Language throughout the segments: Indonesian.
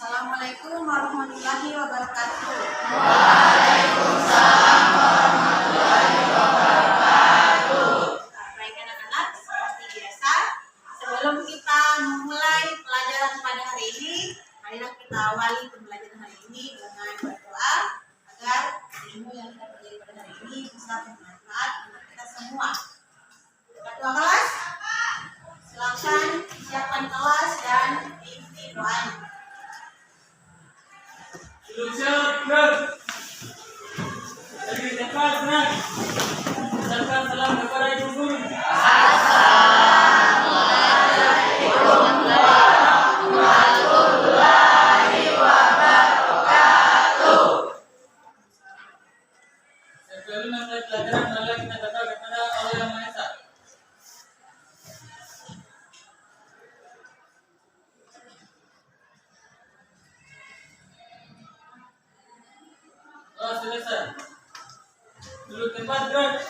Assalamualaikum warahmatullahi wabarakatuh. Waalaikumsalam warahmatullahi wabarakatuh. Baik anak-anak, seperti biasa, sebelum kita memulai pelajaran pada hari ini, marilah kita awali pembelajaran hari ini dengan berdoa agar ilmu yang kita pelajari pada hari ini bisa bermanfaat untuk kita semua. Ketua kelas, silakan siapkan kelas dan ikuti doanya. Siap, gerak. Dari tempat, gerak. Ucapkan salam kepada ibu guru. Assalamualaikum warahmatullahi wabarakatuh. Sebelum memulai pelajaran, marilah kita berdoa kepada Allah Yang Maha Esa. Selesai. Duduk tempat, gerak.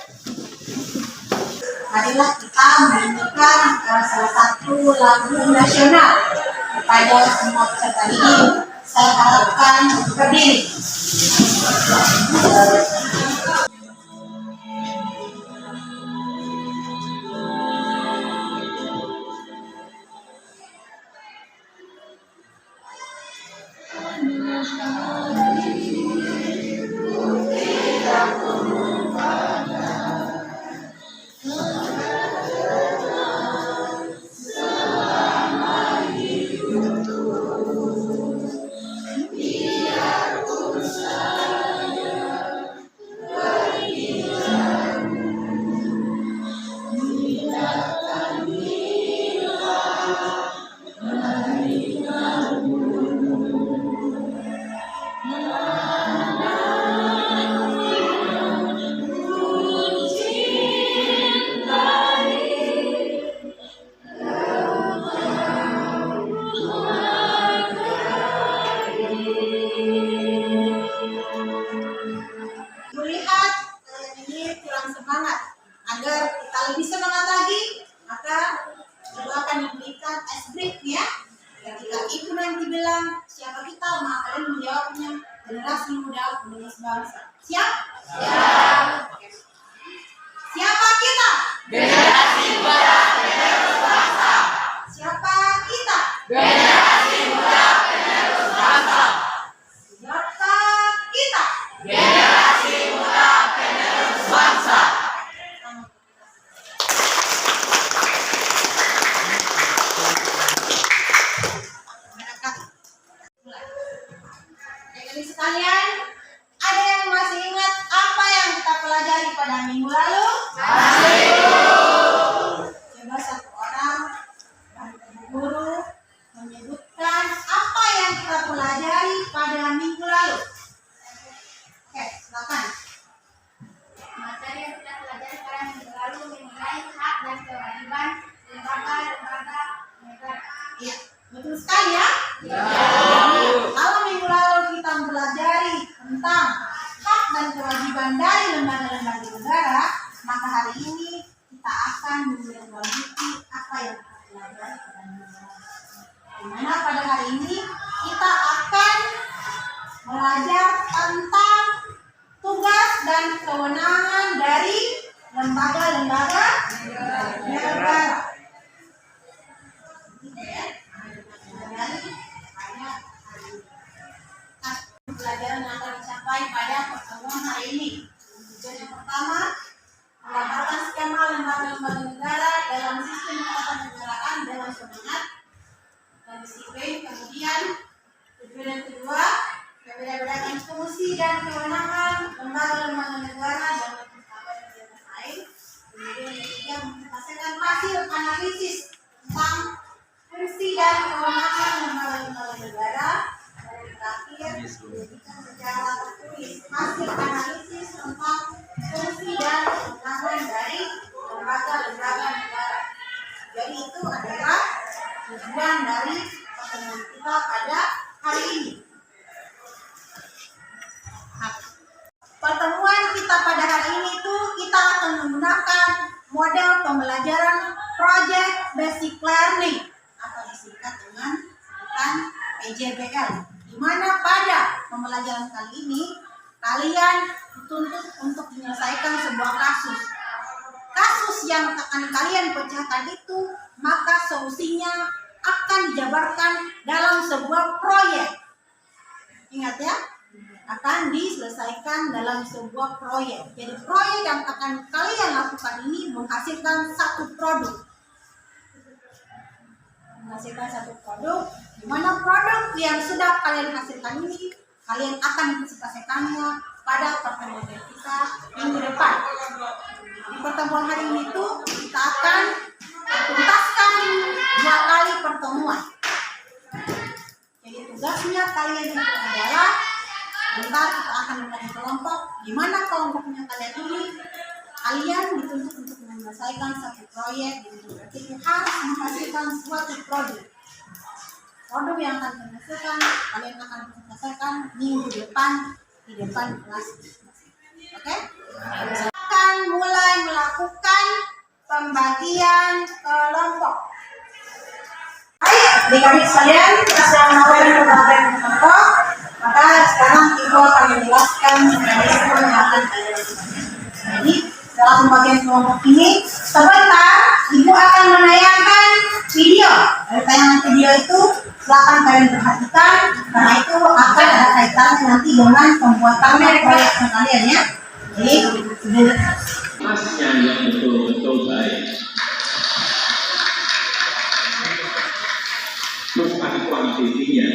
Marilah kita menyanyikan salah satu lagu nasional kepada semua peserta ini. Saya harapkan berdiri. Melihat kalian ini kurang semangat, agar kita lebih semangat lagi, maka ibu akan memberikan ice break ya. Ketika ibu nanti bilang siapa kita, maka kalian menjawabnya generasi muda penerus bangsa. Siap? Siap. Oke. Siapa kita? Generasi muda penerus bangsa. Siapa kita? Generasi muda penerus bangsa. Siapa kita? Generasi muda penerus bangsa. Jadi sekalian, ada yang masih ingat apa yang kita pelajari pada minggu lalu? Coba satu orang bantu guru menyebutkan apa yang kita pelajari pada minggu lalu. Oke, silakan. Materi yang kita pelajari pada minggu lalu mengenai hak dan kewajiban lembaga negara. Iya, betul sekali ya. Jadi, kalau minggu lalu kita mempelajari tentang hak dan kewajiban dari lembaga-lembaga negara, maka hari ini kita akan melanjuti apa yang kita pelajari pada minggu lalu. Dimana pada hari ini kita akan belajar tentang tugas dan kewenangan dari lembaga-lembaga negara. Gitu ya. Pelajaran yang akan dicapai pada pertemuan hari ini. Tujuan yang pertama, menggambarkan skema lembaga-lembaga negara dalam sistem ketatanegaraan dengan semangat dan disiplin. Kemudian tujuan yang kedua, membeda-bedakan fungsi dan kewenangan lembaga-lembaga negara dalam mencapai tujuan lain. Kemudian yang ketiga, menghasilkan hasil analisis tentang fungsi dan kewenangan lembaga-lembaga negara. Dan yang terakhir, menjadikan secara tertulis hasil analisis tentang fungsi dan kewenangan dari lembaga-lembaga negara. Jadi itu adalah tujuan dari pertemuan kita pada hari ini. Nah, pertemuan kita pada hari ini tuh kita akan menggunakan model pembelajaran Project Basic Learning atau disingkat dengan PJBL, di mana pada pembelajaran kali ini kalian dituntut untuk menyelesaikan sebuah kasus. Kasus yang akan kalian pecahkan itu, maka solusinya akan dijabarkan dalam sebuah proyek. Ingat ya, akan diselesaikan dalam sebuah proyek. Jadi proyek yang akan kalian lakukan ini menghasilkan satu produk. Menghasilkan satu produk, di mana produk yang sudah kalian hasilkan ini, kalian akan presentasikannya pada pertemuan kita minggu depan. Di pertemuan hari ini tuh kita akan tuntaskan 2 kali pertemuan. Jadi tugasnya kalian itu adalah bentar kita akan membagi kelompok, di mana kelompoknya kalian ini kalian dituntut untuk menyelesaikan satu proyek, berarti harus menghasilkan suatu produk. Produk yang akan dihasilkan kalian akan selesaikan minggu depan di depan kelas. Oke? Akan mulai melakukan pembagian kelompok. Baik, adik-adik sekalian, kita sedang melakukan pembagian kelompok. Maka sekarang Ibu akan menjelaskan mekanisme yang akan kalian lakukan. Jadi dalam pembagian kelompok ini, sebentar Ibu akan menayangkan video. Dari tayangan video itu silakan kalian perhatikan, karena itu akan ada kaitannya nanti dengan pembuatan proyek kalian ya. Jadi masnya yang betul-betul baik, bukan kuantitinya,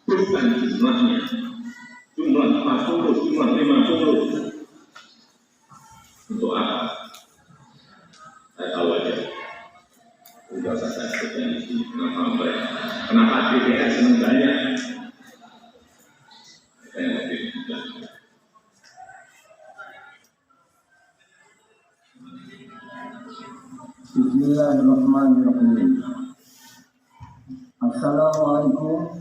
bukan jumlahnya. Jumlah 40, jumlah 50. Untuk apa? Saya tahu aja. Udah saya sebutkan di sini. Kenapa DPR senang banyak? Saya lebih mudah. Bismillahirrahmanirrahim. Assalamualaikum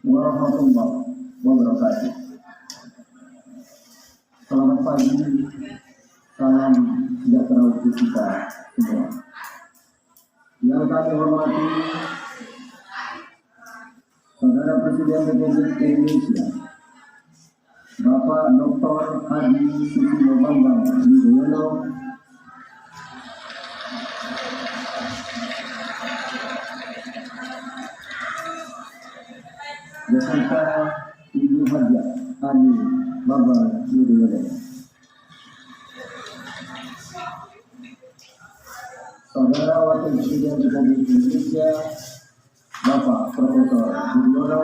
warahmatullahi wabarakatuh. Selamat pagi, salam sejahtera untuk kita semua. Yang kami hormati Saudara Presiden Republik Indonesia, Bapak Dr. Haji Susilo Bambang Yudhoyono, beserta Ibu Haja Ani Bambang Yudhoyono, Saudara Wakil Presiden Republik Indonesia Bapak Profesor Budiono,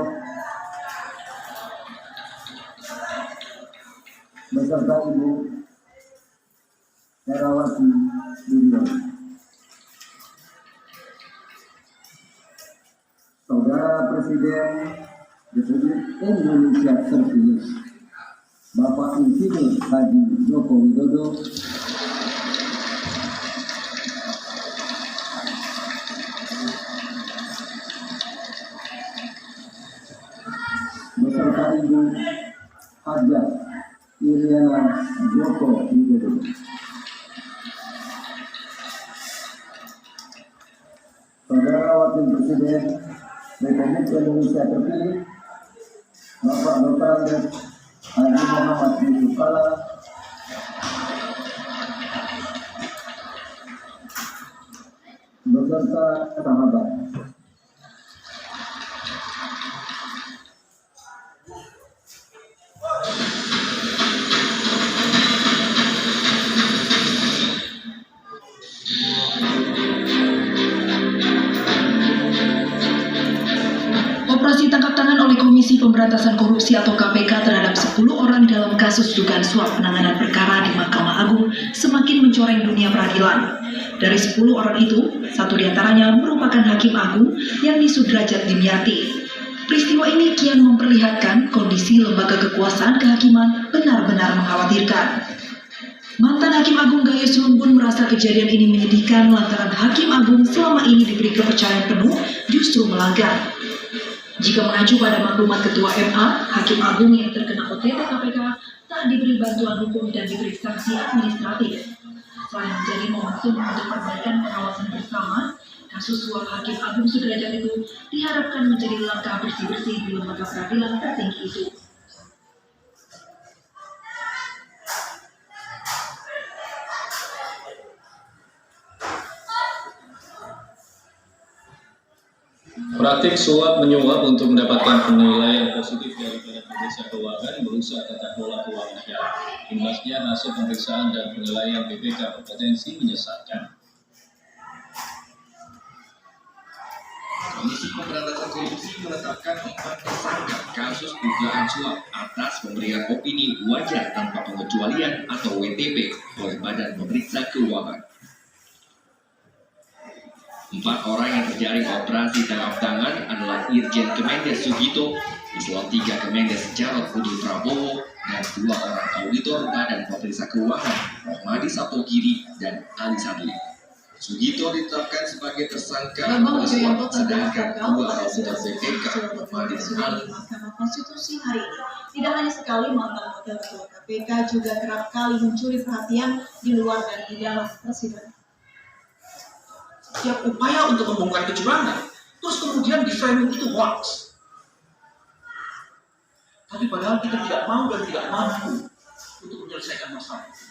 beserta Ibu Herawati Budiono, Saudara Presiden Republik Indonesia terpilih Bapak Insinyur Haji Joko Widodo, beserta Ibu Hajah Iriana Joko Widodo, Saudara Wakil Presiden Republik Indonesia terpilih Bapak Dr. Andes Haji Muhammad Yusuf Kalla, beserta sahabat. Operasi tangkap tangan oleh Komisi Pemberantasan Korupsi atau KPK terhadap 10 orang dalam kasus dugaan suap penanganan perkara di Mahkamah Agung semakin mencoreng dunia peradilan. Dari 10 orang itu, 1 diantaranya merupakan Hakim Agung, yakni Sudrajat Dimyati. Peristiwa ini kian memperlihatkan kondisi lembaga kekuasaan kehakiman benar-benar mengkhawatirkan. Mantan Hakim Agung Gayus Lumbun merasa kejadian ini menyedihkan lantaran Hakim Agung selama ini diberi kepercayaan penuh justru melanggar. Jika mengacu pada maklumat Ketua MA, Hakim Agung yang terkena OTT KPK tak diberi bantuan hukum dan diberi sanksi administratif. Selain menjadi momentum untuk perbaikan pengawasan bersama, Kasus suap Hakim Agung Sudrajat itu diharapkan menjadi langkah bersih-bersih di lembaga peradilan tertinggi itu. Praktik suap menyuap untuk mendapatkan penilaian positif daripada pemeriksa keuangan merusak tata kelola keuangan negara. Imbasnya hasil pemeriksaan dan penilaian BPK berpotensi menyesatkan. Komisi Pemberantasan Korupsi menetapkan 4 tersangka kasus dugaan suap atas pemberian opini wajar tanpa pengecualian atau WTP oleh Badan Pemeriksa Keuangan. 4 orang yang terjaring operasi tangkap tangan adalah Irjen Kemendes Sugito, Eselon 3 Kemendes Jarod Budi Prabowo, dan 2 orang auditor Badan Pemeriksa Keuangan, Rohmadi Sapogiri dan Ali Sadli. Sugito ditetapkan sebagai tersangka suap, sedangkan 2 auditor BPK, Rohmadi dan Ali. Mahkamah Konstitusi hari ini. Tidak hanya sekali, mantan wakil ketua KPK juga kerap kali mencuri perhatian di luar dan di dalam persidangan. Setiap upaya untuk membongkar kecurangan, terus kemudian di framing itu hoax. Tapi padahal kita tidak mau dan tidak mampu untuk menyelesaikan masalah itu.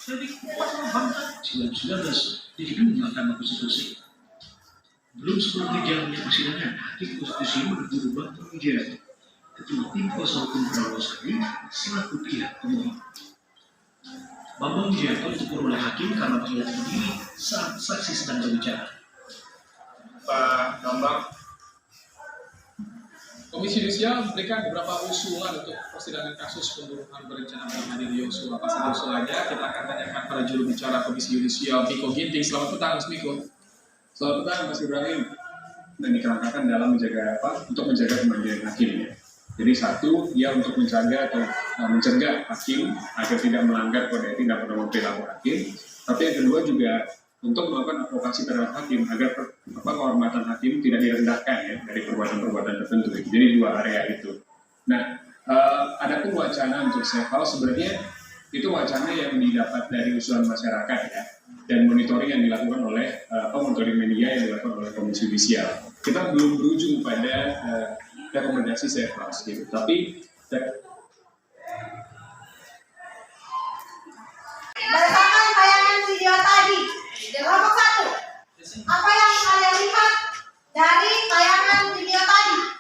Jadi masalah bangsa 19 di gedung Mahkamah Konstitusi. Belum sebelum berjalannya persidangan, Hakim Konstitusi menegur Bambang Wijayanto, Ketua Tim Kuasa Hukum Prabowo Sandi, selaku pihak pemohon. Bambang Wijayanto ditegur oleh hakim karena terlihat berdiri saat saksi sedang berbicara. Pak Bambang, Komisi Yudisial memberikan beberapa usulan untuk persidangan kasus pembunuhan berencana Brigadir Yosua. Pasal usulannya kita akan tanyakan pada juru bicara Komisi Yudisial, Miko Ginting. Selamat petang, Mas Miko. selamat petang Mas Ibrahim. Dan dikerangkakan dalam menjaga untuk menjaga kemandirian hakim ya. Jadi satu, dia untuk mencegah hakim agar tidak melanggar kode etik dan pedoman perilaku hakim. Tapi yang kedua juga untuk melakukan advokasi terhadap hakim agar kehormatan hakim tidak direndahkan ya dari perbuatan-perbuatan tertentu. Jadi 2 area itu. Nah, ada pun wacana untuk safe house sebenarnya itu wacana yang didapat dari usulan masyarakat ya, dan monitoring yang dilakukan oleh monitoring media yang dilakukan oleh Komisi Yudisial. Kita belum berujung pada rekomendasi safe house gitu, tapi Berdasarkan tayangan video tadi, kelompok 1, apa yang kalian lihat dari tayangan video tadi?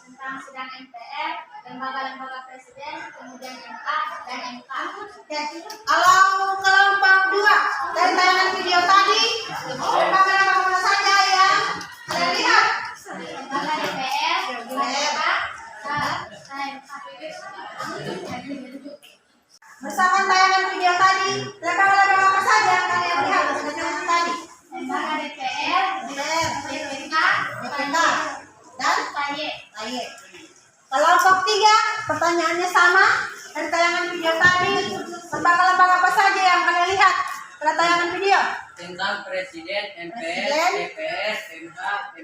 Tentang sidang MPR, lembaga-lembaga presiden, kemudian MK dan MK. Oke. Kalau kelompok 2 dari tayangan video tadi, lembaga-lembaga mana saja yang kalian lihat? Lembaga DPR, MK, dan MK. Berdasarkan tayangan video tadi, lembaga-lembaga apa saja yang kalian lihat dari tayangan tadi? Lembaga DPR, BPK, BPK, dan KY. KY. Kelompok 3, pertanyaannya sama dari tayangan video tadi. Lembaga-lembaga apa saja yang kalian lihat pada tayangan video? Tentang Presiden, MPR, Presiden. DPR,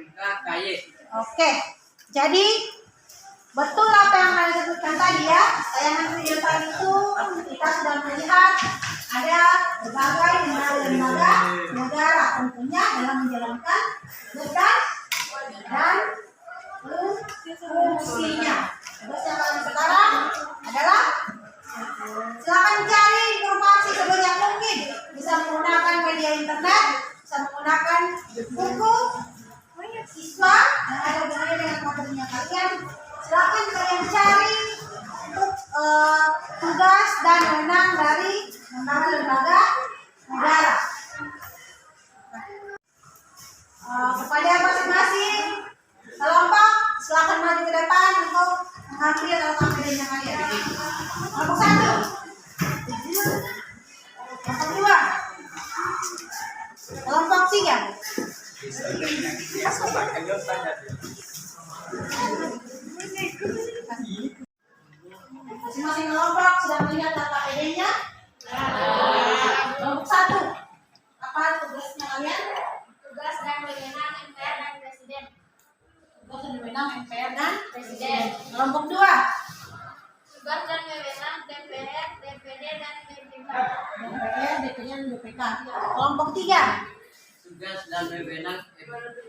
MK, KY. Oke, jadi betul apa yang kalian sebutkan tadi ya. Tayangan video tadi itu kita sudah melihat ada berbagai lembaga negara tentunya dalam menjalankan tugas dan fungsinya. Terus yang paling sekarang adalah silakan cari informasi sebanyak mungkin. Bisa menggunakan media internet, bisa menggunakan buku siswa yang ada hubungannya dengan materinya kalian. Silakan kalian cari untuk tugas dan wewenang dari lembaga-lembaga negara. Kepada masing-masing kelompok, silakan maju ke depan untuk mengambil rekam medianya kalian. Kelompok 1, kelompok 2, kelompok 3. Masing-masing kelompok sudah melihat data PD-nya. Kelompok 1, apa tugasnya kalian? Tugas dan wewenang MPR dan Presiden. Tugas dan wewenang MPR dan Presiden. kelompok 2, Tugas dan wewenang DPR, DPD dan BPK. DPR, DPD, dan BPK. Kelompok 3, tugas dan wewenang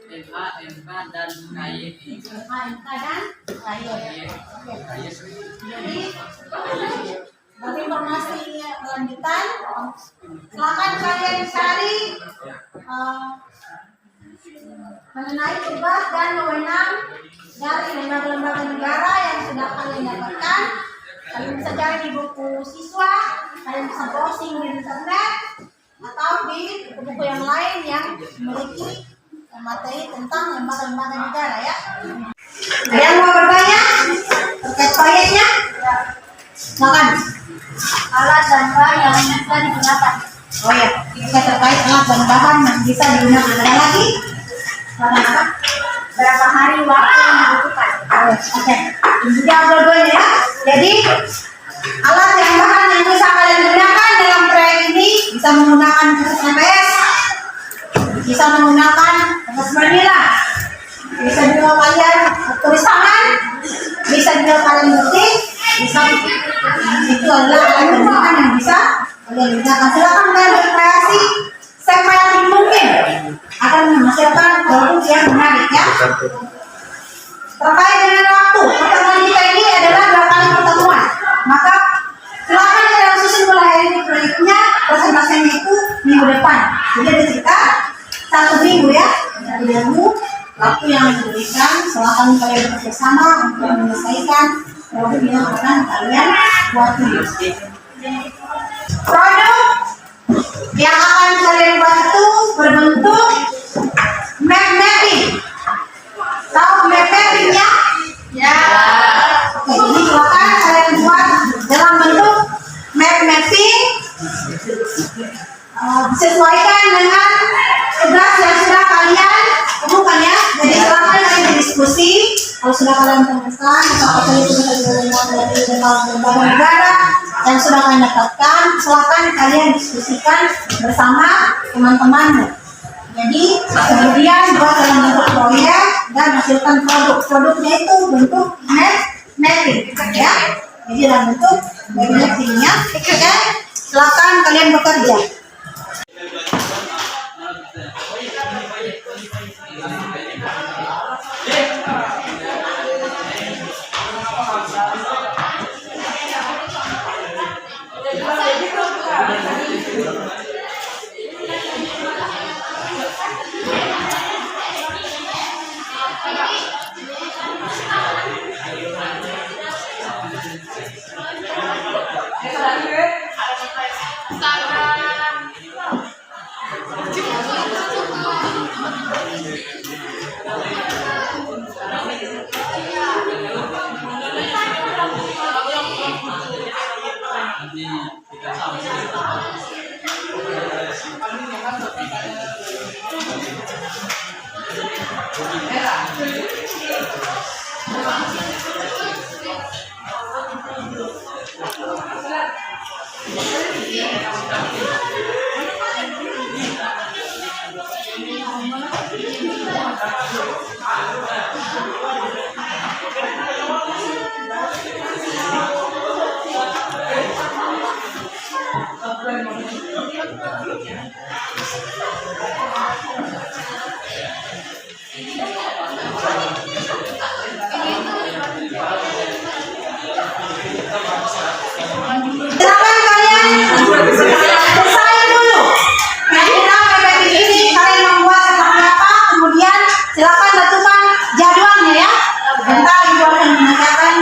MA, MK, dan KY. MK dan KY. Jadi bagi informasi lanjutan, silakan kalian cari mengenai tugas dan wewenang dari lembaga-lembaga negara yang sudah kalian dapatkan. Kalian bisa cari di buku siswa, kalian bisa browsing di internet, atau di buku-buku yang lain yang memiliki materi tentang lembaga-lembaga negara ya. Ada yang mau bertanya terkait proyeknya? Silakan. Alat dan bahan yang bisa digunakan. Oh ya, terkait alat dan bahan yang bisa digunakan. Ada lagi? Apa? Berapa hari waktu yang dibutuhkan? Oke. Jawab dua-duanya ya. Jadi alat dan bahan yang bisa kalian gunakan dalam proyek ini bisa menggunakan kertas MPS, bisa menggunakan kertas manila, bisa juga kalian tulis tangan, bisa juga kalian ngetik, bisa itu adalah alat dan bahan yang bisa kalian gunakan. Silakan kalian berkreasi sekreatif mungkin akan menghasilkan produk yang menarik ya. Terkait dengan waktu, pertemuan kita ini adalah 2 kali pertemuan. Maka silakan kalian susun mulai ini proyeknya, presentasenya itu minggu depan. Jadi ada sekitar 1 minggu ya, 1 minggu waktu yang diberikan. Silakan kalian bekerjasama untuk menyelesaikan produk yang akan kalian buat ini. Produk yang akan kalian buat itu berbentuk map mapping. Tahu map mapping ya? Ya. Oke, jadi silakan kalian buat dalam bentuk map mapping, disesuaikan dengan tugas yang sudah kalian temukan ya. Jadi silakan kalian berdiskusi. Kalau sudah kalian temukan atau kalian sudah dari lembaga negara yang sudah kalian dapatkan, silakan kalian diskusikan bersama teman-teman. Jadi kemudian buat dalam bentuk proyek dan hasilkan produknya itu bentuk mapping ya. Jadi dalam bentuk mappingnya, ya. Silakan kalian bekerja. Silakan kalian bersaing dulu. Kira-kira PPT ini kalian membuat seperti apa? Kemudian silakan tentukan jadwalnya ya. Bentar ibu akan menanyakan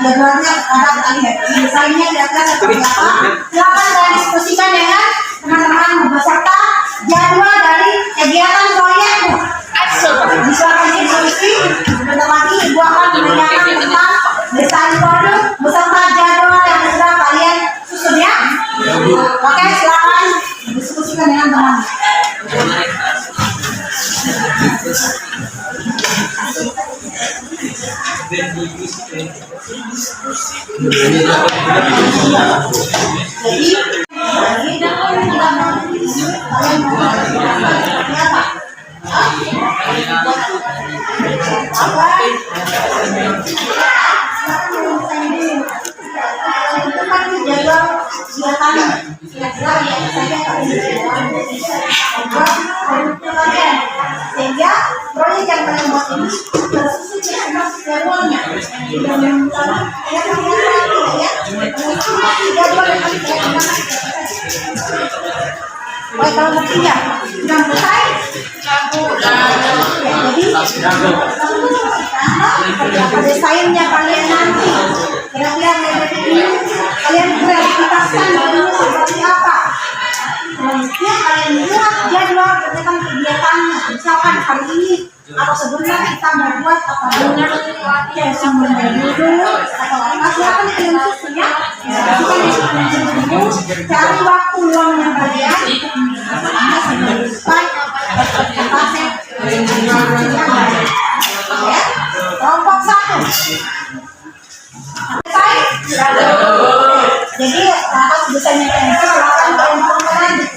jadwalnya kepada kalian. Desainnya kira-kira seperti apa? Silakan kalian diskusikan dengan teman-teman beserta jadwal dari kegiatan proyekmu. Silakan diskusi. Sebentar lagi ibu akan menanyakan tentang desain produk beserta jadwal yang sudah kalian susun ya. Oke, silakan diskusikan dengan teman. Jadwal silakan kira-kira yang saya sehingga proyek yang kalian buat ini tersusun dengan jadwalnya dan jadwal yang baik, kalau ketiga sudah selesai. Jadi desainnya kalian nanti kira-kira kalian kreativitaskan modelnya seperti apa. Selanjutnya kalian buat jadwal tentang kegiatannya. Misalkan hari ini atau sebelumnya kita mau buat apa benar ya sumbernya dulu atau apa silakan kalian susunnya. Cari waktu luangnya kalian. Kelompok 1. Jadi atas desainnya kalian silakan kalian lanjut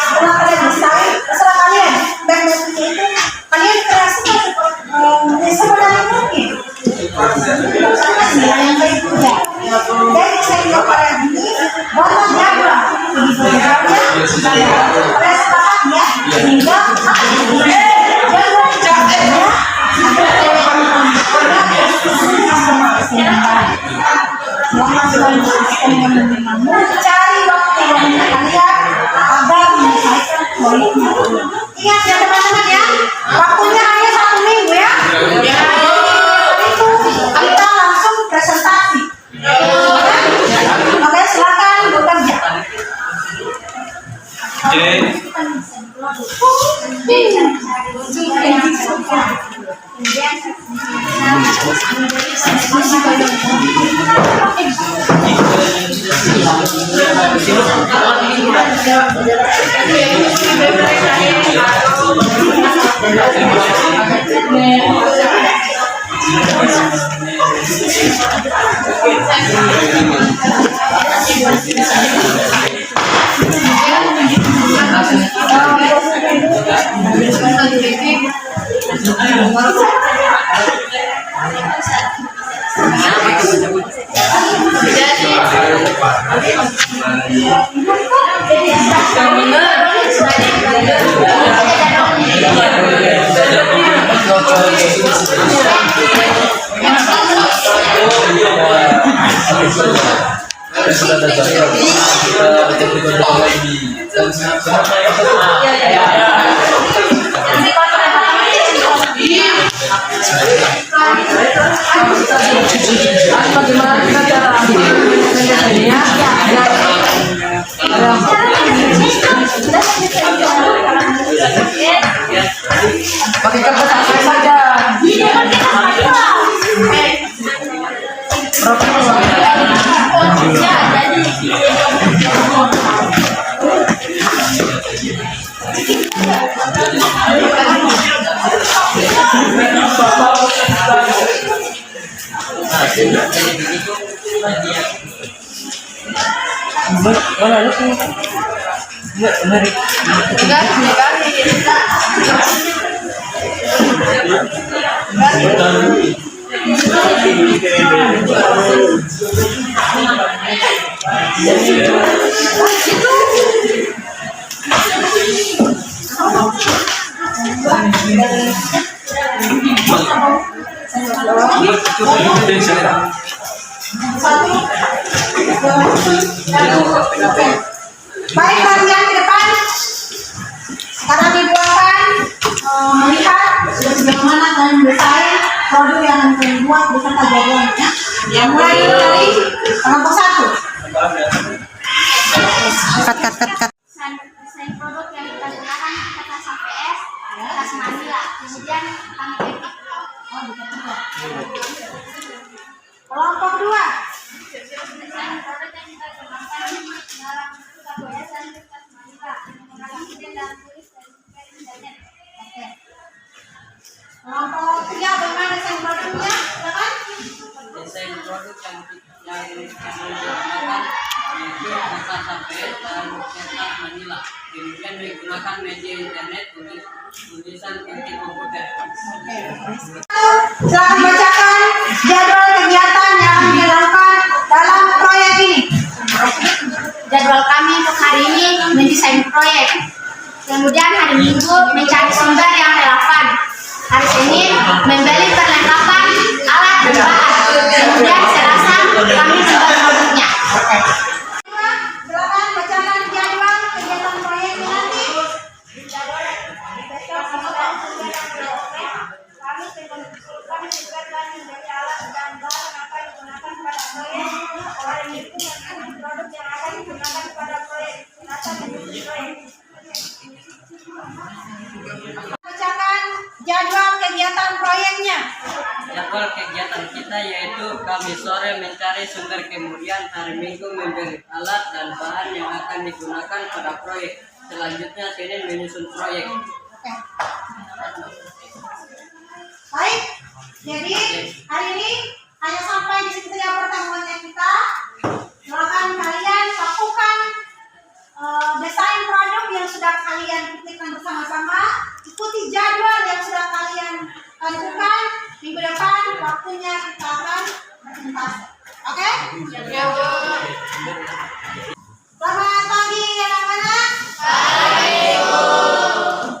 setelah kalian desain terserah kalian baik-baiknya itu kalian kreasikan sebenarnya mungkin yang baik ya. Dari desain kalian ini buatlah jadwal kalian sepakat ya sehingga cari waktu yang kalian agar menyelesaikan proyeknya. Ingat ya teman-teman ya, waktunya hanya 1 minggu ya. Itu kita langsung presentasi. Oke, silakan bekerja. Pakai kertas apa saja. Baik kalian ke depan. Sekarang ibu akan melihat sejauh mana kalian mendesain produk yang akan kalian buat beserta jadwalnya. Yang mulai dari kelompok 1. Cut. Desain produk yang kita gunakan kertas HPS, kertas manila, kemudian kami ketik. Kelompok 2. Desain produk yang kita gunakan dalam KBS dan kertas manila, kemudian dalam tulis dan internet. Oke. Kelompok 3 bagaimana desain produknya? Silakan. Desain produk yang digunakan yaitu kertas HPS dan kertas manila. Kemudian menggunakan media internet untuk tulisan ketik komputer. Silakan bacakan jadwal kegiatan yang akan dilakukan dalam proyek ini. Jadwal kami untuk hari ini mendesain proyek. Kemudian Kemudian hari Minggu mencari sumber yang relevan. Hari Senin membeli perlengkapan alat dan bahan. Kemudian Selasa kami jual produknya. Silakan bacakan jadwal kegiatan proyek nanti. Kami sebarkan dari alat dan bahan akan digunakan pada proyek. Orang itu mengenai produk yang akan digunakan pada proyek. Bacakan jadwal kegiatan proyeknya. Jadwal kegiatan kita yaitu Kamis sore mencari sumber, kemudian hari Minggu membeli alat dan bahan yang akan digunakan pada proyek. Selanjutnya Senin menyusun proyek. Oke. Baik, jadi hari ini hanya sampai di situ ya pertemuannya kita. Silakan kalian lakukan desain produk yang sudah kalian pikirkan bersama-sama. Ikuti jadwal yang sudah kalian tentukan. Minggu depan waktunya kita akan presentasi. Oke? Selamat pagi anak-anak.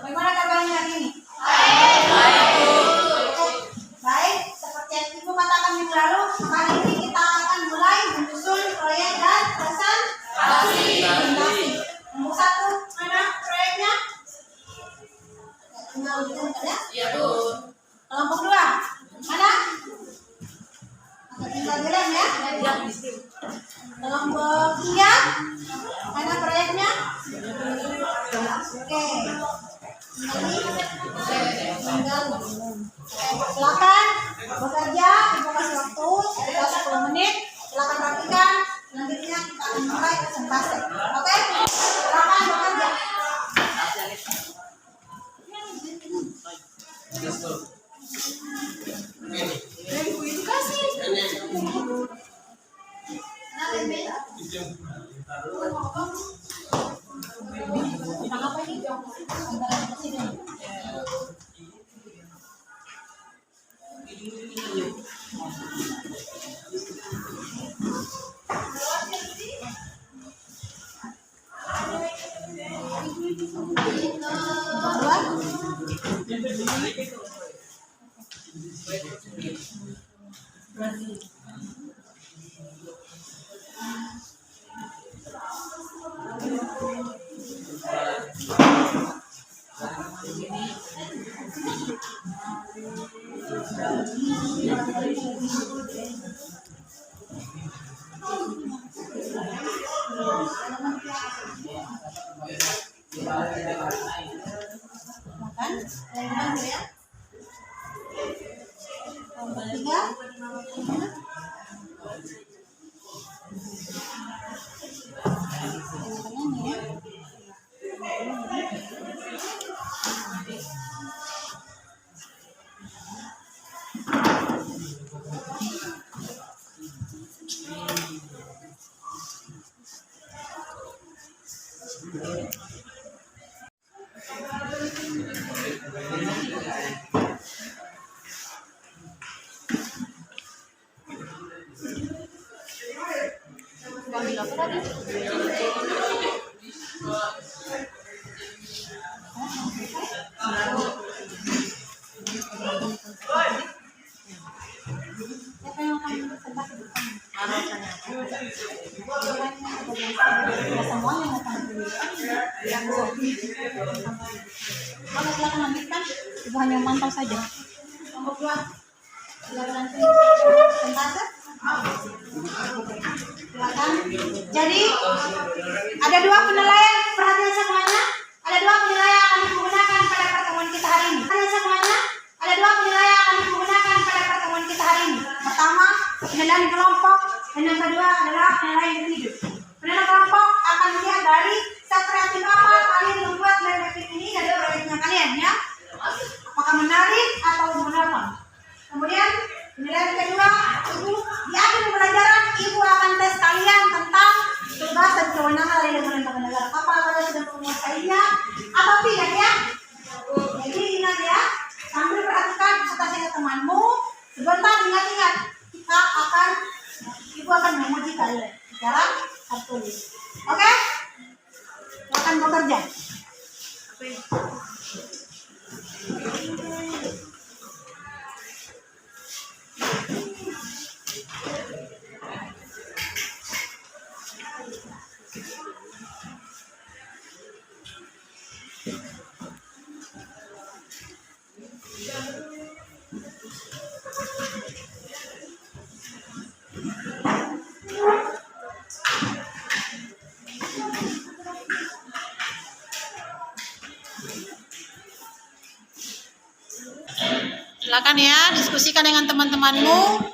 Bagaimana kabarnya hari ini? Baik, seperti yang Ibu katakan minggu lalu, hari ini kita akan mulai menyusun proyek dan presentasi. Nomor 1, mana proyeknya? Tinggal ujian ya? Iya, Bu. Kelompok 2, mana? Tinggal jalan ya? Kelompok 3, mana proyeknya? Oke. Tinggal silakan bekerja, Ibu kasih waktu sekitar 10 menit. Silakan rapikan, selanjutnya kita akan mulai presentasi. Oke? Silakan bekerja. Silakan lanjutkan. Ibu hanya memantau saja. Nomor 2. Silakan presentasi. Silakan. Jadi ada 2 penilaian, perhatian semuanya. Ada 2 penilaian yang akan digunakan pada pertemuan kita hari ini. Perhatian semuanya. Ada 2 penilaian yang akan digunakan pada pertemuan kita hari ini. Pertama, penilaian kelompok, dan yang kedua adalah penilaian individu. Penilaian kelompok akan melihat dari sekreatif apa kalian membuat grafik ini dari proyeknya kalian ya. Apakah menarik atau monoton. Kemudian penilaian kedua, Ibu di akhir pembelajaran Ibu akan tes kalian tentang tugas dan kewenangan dari lembaga negara. Apa kalian sudah menguasainya atau tidak ya? Jadi ingat ya, sambil perhatikan kata-kata temanmu. Sebentar ingat-ingat, Ibu akan memuji kalian secara tertulis. Oke? Silakan bekerja. Silakan ya, diskusikan dengan teman-temanmu.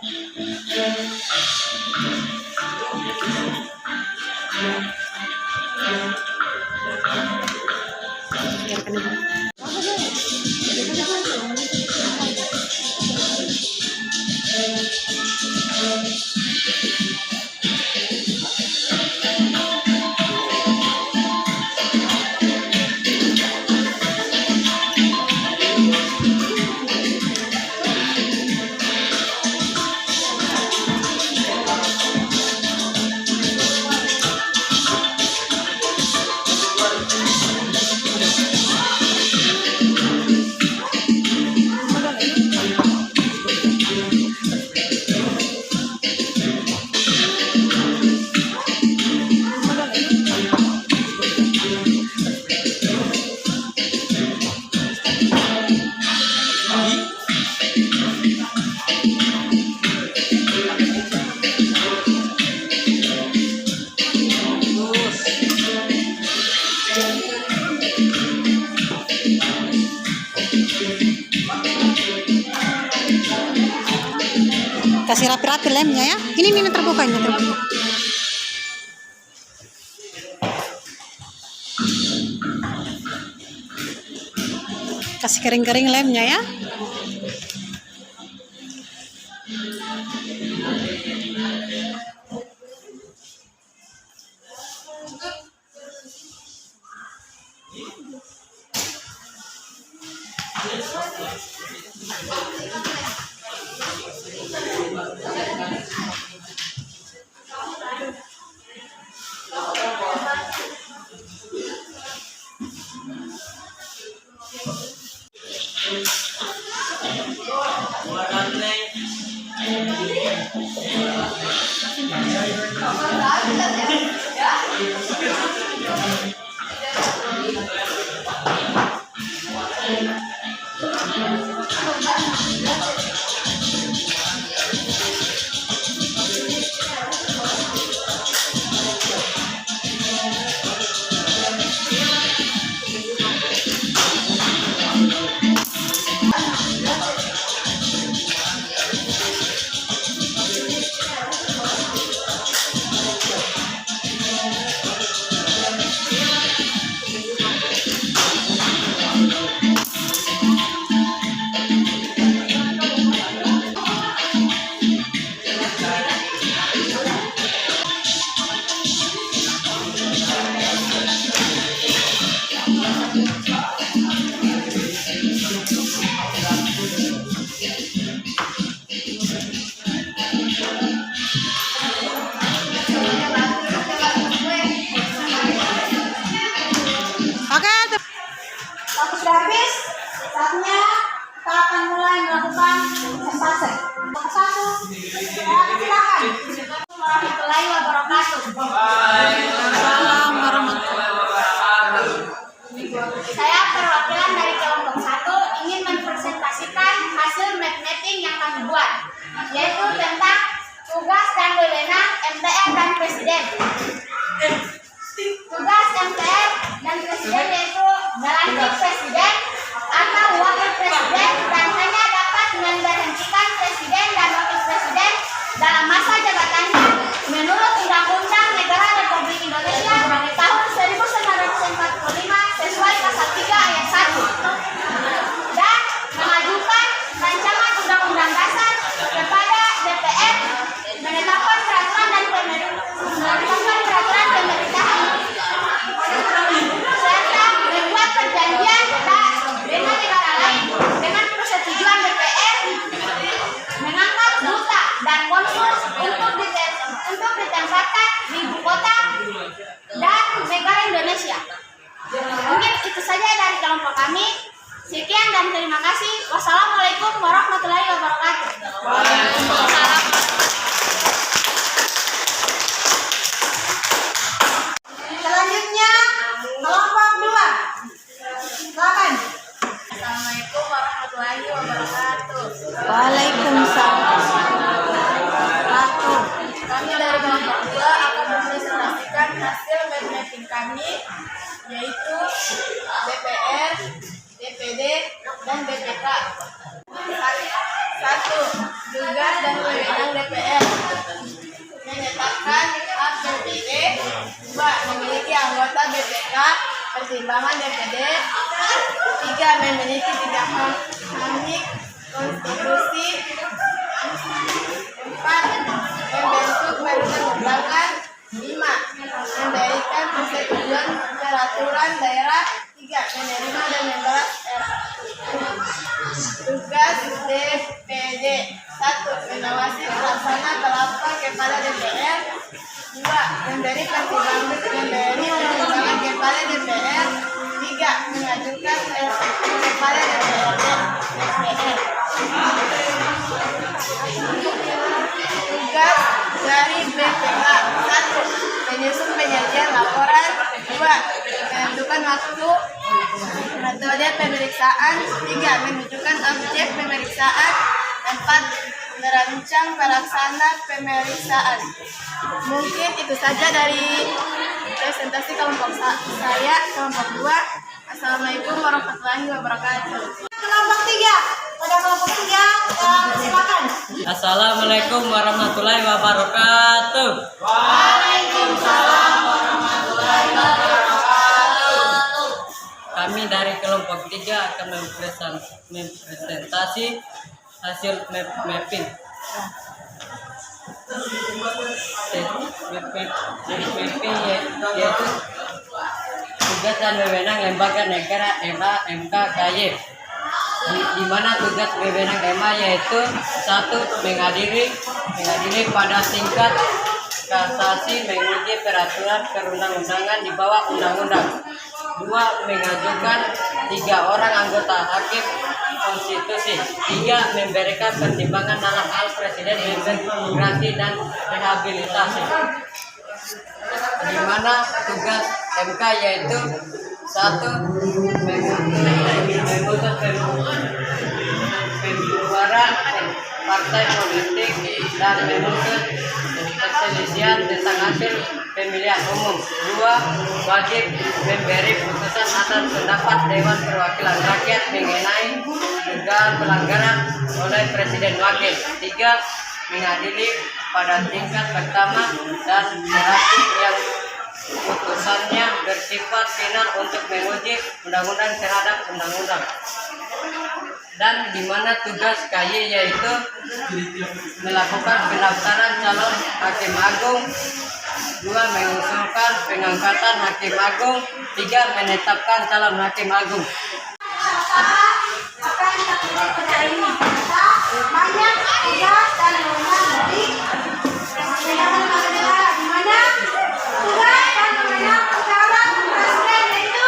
Kasih rapi-rapi lemnya ya. Ini terbuka, ini terbuka. Kasih kering-kering lemnya ya. Waktu sudah habis, saatnya kita akan mulai melakukan presentasi. Satu, silakan. Warahmatullahi wabarakatuh. Waalaikumsalam warahmatullahi wabarakatuh. Saya perwakilan dari kelompok 1 ingin mempresentasikan hasil map mapping yang kami buat, yaitu tentang tugas dan wewenang MPR dan Presiden. Tugas MPR dan Presiden yaitu melantik Presiden atau Wakil Presiden dan hanya dapat memberhentikan Presiden dan Wakil Presiden dalam masa jabatannya menurut Undang-Undang Negara Republik Indonesia tahun 1945 sesuai pasal 3 ayat 1 dan mengajukan rancangan Undang-Undang Dasar kepada DPR menetapkan peraturan dan pemerintahan serta membuat perjanjian dengan negara lain dengan persetujuan DPR mengangkat duta dan konsul untuk ditempatkan di ibu kota dan negara Indonesia. Mungkin itu itu saja dari kelompok kami. Sekian dan terima kasih. Wassalamualaikum warahmatullahi wabarakatuh. Waalaikumsalam. Selanjutnya kelompok 2. Silakan. Assalamualaikum warahmatullahi wabarakatuh. Waalaikumsalam. Kami dari kelompok 2 akan mempresentasikan hasil mind mapping kami, yaitu DPR, DPD, dan BPK. 1. Tugas dan wewenang DPR: menetapkan APBD. 2. Memiliki anggota BPK, pertimbangan DPD. 3. Memiliki 3 hamik konstitusi. 4. Membentuk perundang undangan. 5. Memberikan persetujuan peraturan daerah. 3. Menerima dan membahas tugas DPD. 1. Mengawasi pelaksanaan rapat kepala DPR. 2. Memberi pertimbangan kepada DPR. 3. Mengajukan kepada DPRD. Tugas dari BPK: 1. Menyusun penyajian laporan. 2. Menentukan waktu metode pemeriksaan. 3. Menunjukkan objek pemeriksaan. 4. Merancang pelaksana pemeriksaan. Mungkin itu saja dari presentasi kelompok saya, kelompok 2. Assalamualaikum warahmatullahi wabarakatuh. Kelompok 3. Pada kelompok 3, silakan. Assalamualaikum warahmatullahi wabarakatuh. Waalaikumsalam warahmatullahi wabarakatuh. Kami dari kelompok 3 akan mempresentasi hasil mapping. Mapping yaitu tugas dan wewenang lembaga negara MA, MK, KY. Di mana tugas wewenang MA yaitu 1. Mengadili pada tingkat kasasi menguji peraturan perundang-undangan di bawah undang-undang. 2. Mengajukan 3 orang anggota hakim konstitusi. 3. Memberikan pertimbangan dalam hal presiden imigrasi dan rehabilitasi. Di mana tugas MK yaitu 1. Memutus pembubaran partai politik dan memutus perselisihan tentang hasil pemilihan umum. 2. Wajib memberi putusan atas pendapat Dewan Perwakilan Rakyat mengenai dugaan pelanggaran oleh Presiden Wakil. 3. Mengadili pada tingkat pertama dan terakhir yang putusannya bersifat final untuk menguji undang-undang terhadap undang-undang. Dan di mana tugas KY yaitu melakukan pendaftaran calon hakim agung. 2. Mengusulkan pengangkatan hakim agung. 3. Menetapkan calon hakim agung. Apa yang kita pilih pada ini? Banyak tugas dan wewenang dari lembaga negara, di mana tugas dan wewenang calon presiden yaitu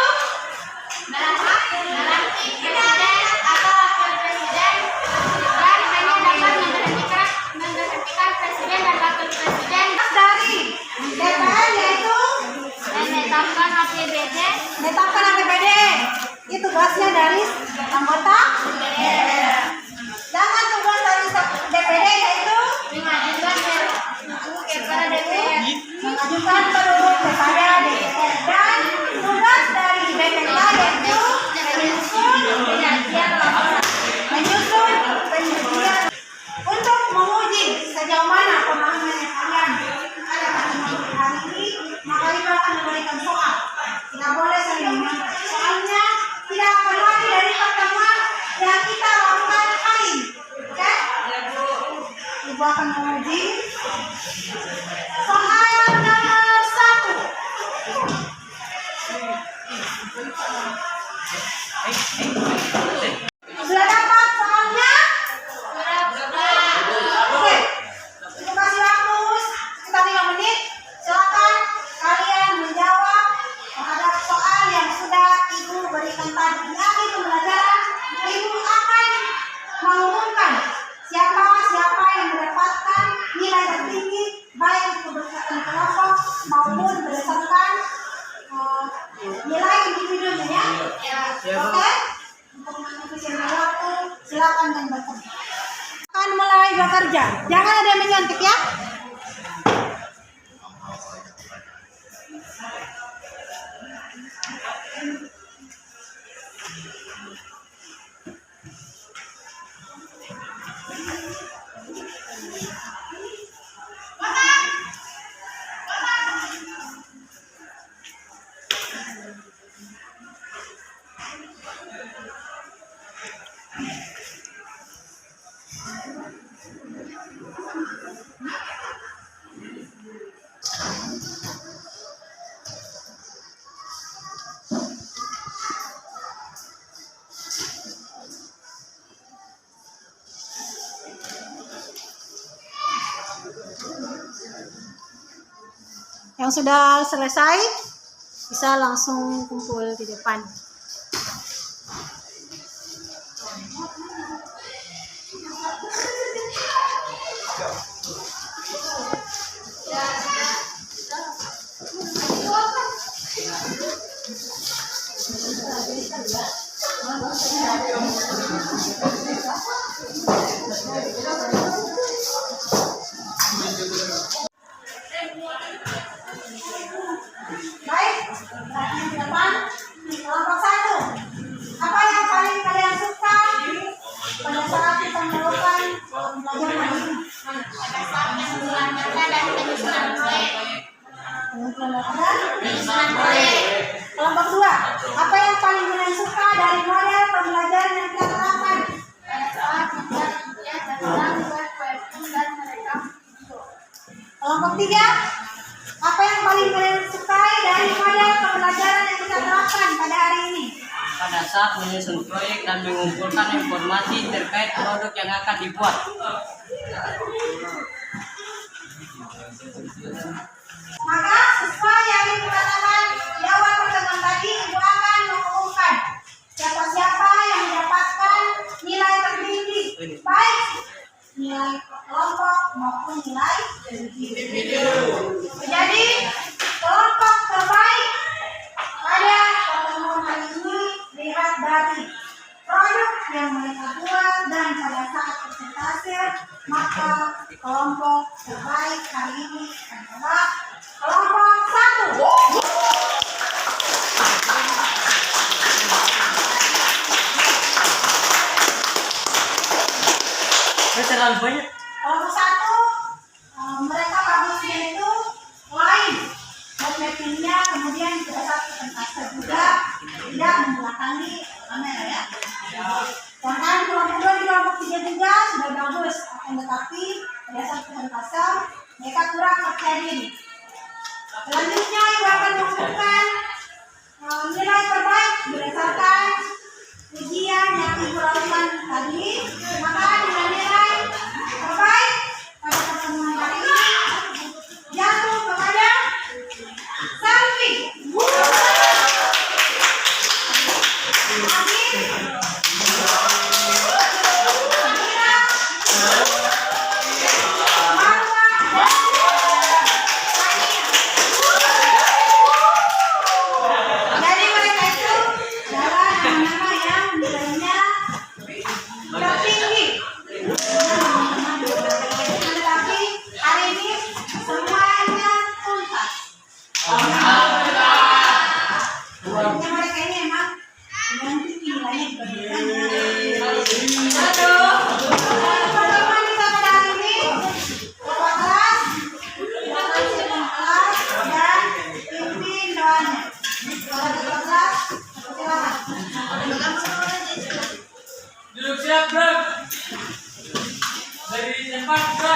Melantik presiden atau wakil presiden, dan hanya dapat memberhentikan presiden dan wakil presiden. dari DPR yaitu Menetapkan APBD. menetapkan APBD. Itu tugasnya dari anggota DPR. Sedangkan tugas dari DPD yaitu Mengajukan RUU kepada DPR. mengajukan perlu kepada DPR. Dan tugas dari BPK yaitu menyusun penyajian untuk menguji sejauh mana pemahamannya kalian ada hari ini. Maka itu akan memberikan soal. Tidak boleh saling menganggap. Soalnya tidak akan lagi dari pertemuan yang kita lakukan hari ini. Oke? Ibu akan menguji soal nomor 1. Sudah dapat soalnya? Oke. Ibu kasih waktu sekitar 5 menit. Silakan kalian menjawab terhadap soal yang sudah Ibu berikan. mulai bekerja. Jangan ada yang menyontek ya. Yang sudah selesai bisa langsung kumpul di depan. Baik, perhatian di depan. Kelompok 1. Apa yang paling kalian suka pada saat kita melakukan pembelajaran ini? Pada saat pengumpulan data dan penyusunan proyek. Pengumpulan data dan penyusunan proyek. Kelompok 2. Apa yang paling kalian suka dari model pembelajaran yang kita terapkan? Pada saat membuat rupiah dan orang membuat webtoon dan merekam video. Kelompok 3. Apa yang paling kalian sukai dari model pembelajaran yang kita terapkan pada hari ini? Pada saat menyusun proyek dan mengumpulkan informasi terkait produk yang akan dibuat. Maka sesuai yang dikatakan di awal pertemuan tadi, Ibu akan mengumumkan siapa-siapa yang mendapatkan nilai tertinggi, baik nilai kelompok maupun nilai individu. Jadi kelompok terbaik pada pertemuan hari ini lihat dari produk yang mereka buat dan pada saat presentasi, maka kelompok terbaik hari ini adalah kelompok 1. Terlalu banyak. Kelompok 1 mereka bagusnya itu lain mappingnya, kemudian pada saat presentasi juga tidak membelakangi kamera ya. Sedangkan kelompok 2 di kelompok 3 juga sudah bagus, akan tetapi pada saat presentasi mereka kurang percaya diri. Selanjutnya Ibu akan mengumumkan nilai terbaik berdasarkan ujian yang Ibu lakukan tadi. Maka nilai terbaik pada pertemuan hari ini jatuh kepada Selfie. Jadi mereka itu adalah nama-nama yang nilainya tertinggi. Tetapi hari ini semuanya tuntas. Yang mereka ini memang dengan tinggi nilainya dibandingkan. Pertemuan kita pada hari ini ketua kelas, kelas dan pimpin doanya. Kalau ketua kelas, silakan. Duduk siap, Bro. Dari tempat, Bro.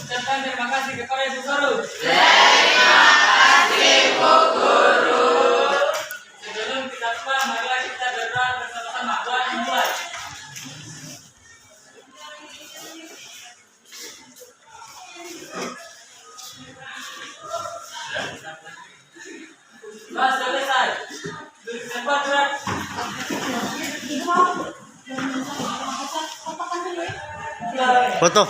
Ucapkan terima kasih kepada Ibu Guru. Terima kasih, Bu Guru. Sebelum kita mulai, marilah kita berdoa bersama-sama. Doa dimulai. Doa selesai. Duduk tempat, Bro. Ibu mau fotokan dulu ya. Foto.